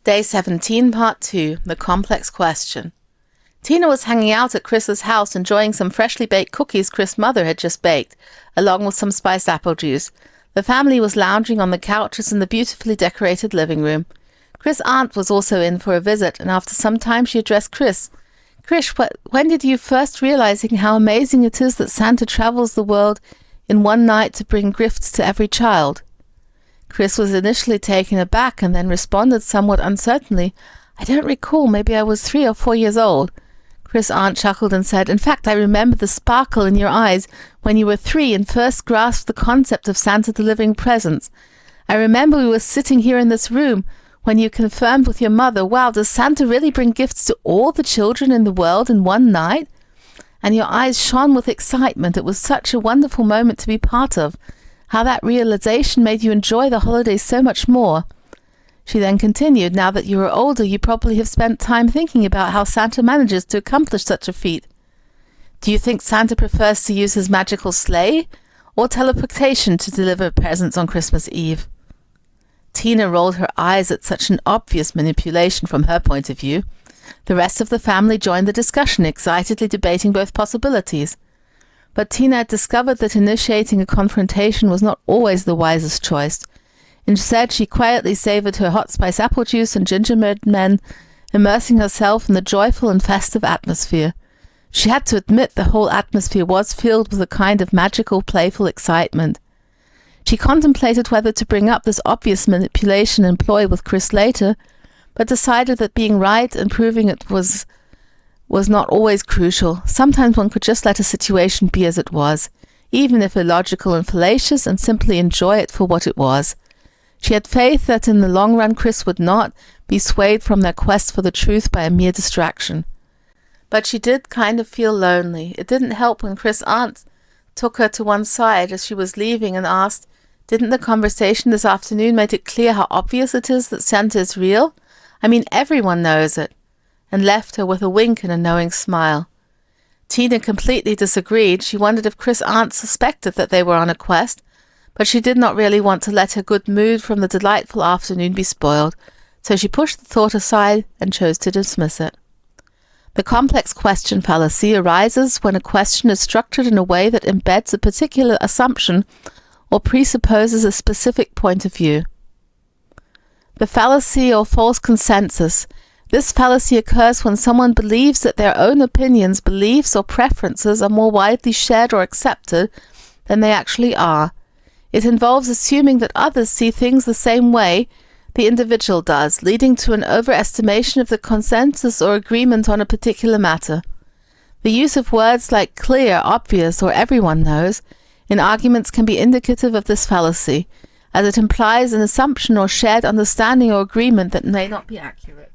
Day 17, Part 2, The Complex Question. Tina was hanging out at Chris's house enjoying some freshly baked cookies Chris' mother had just baked, along with some spiced apple juice. The family was lounging on the couches in the beautifully decorated living room. Chris' aunt was also in for a visit, and after some time she addressed Chris. Chris, when did you first realizing how amazing it is that Santa travels the world in one night to bring gifts to every child? Chris was initially taken aback and then responded somewhat uncertainly, "I don't recall, maybe I was 3 or 4 years old." Chris' aunt chuckled and said, "In fact, I remember the sparkle in your eyes when you were 3 and first grasped the concept of Santa delivering presents. I remember we were sitting here in this room when you confirmed with your mother, 'Wow, does Santa really bring gifts to all the children in the world in one night?' And your eyes shone with excitement. It was such a wonderful moment to be part of. How that realization made you enjoy the holidays so much more." She then continued, "Now that you are older, you probably have spent time thinking about how Santa manages to accomplish such a feat. Do you think Santa prefers to use his magical sleigh or teleportation to deliver presents on Christmas Eve?" Tina rolled her eyes at such an obvious manipulation from her point of view. The rest of the family joined the discussion, excitedly debating both possibilities. But Tina had discovered that initiating a confrontation was not always the wisest choice. Instead, she quietly savored her hot spice apple juice and gingerbread men, immersing herself in the joyful and festive atmosphere. She had to admit the whole atmosphere was filled with a kind of magical, playful excitement. She contemplated whether to bring up this obvious manipulation employ with Chris later, but decided that being right and proving it was not always crucial. Sometimes one could just let a situation be as it was, even if illogical and fallacious, and simply enjoy it for what it was. She had faith that in the long run Chris would not be swayed from their quest for the truth by a mere distraction. But she did kind of feel lonely. It didn't help when Chris' aunt took her to one side as she was leaving and asked, "Didn't the conversation this afternoon make it clear how obvious it is that Santa is real? I mean, everyone knows it," and left her with a wink and a knowing smile. Tina completely disagreed. She wondered if Chris' aunt suspected that they were on a quest, but she did not really want to let her good mood from the delightful afternoon be spoiled, so she pushed the thought aside and chose to dismiss it. The complex question fallacy arises when a question is structured in a way that embeds a particular assumption or presupposes a specific point of view. The fallacy or false consensus. This fallacy occurs when someone believes that their own opinions, beliefs, or preferences are more widely shared or accepted than they actually are. It involves assuming that others see things the same way the individual does, leading to an overestimation of the consensus or agreement on a particular matter. The use of words like clear, obvious, or everyone knows in arguments can be indicative of this fallacy, as it implies an assumption or shared understanding or agreement that may not be accurate.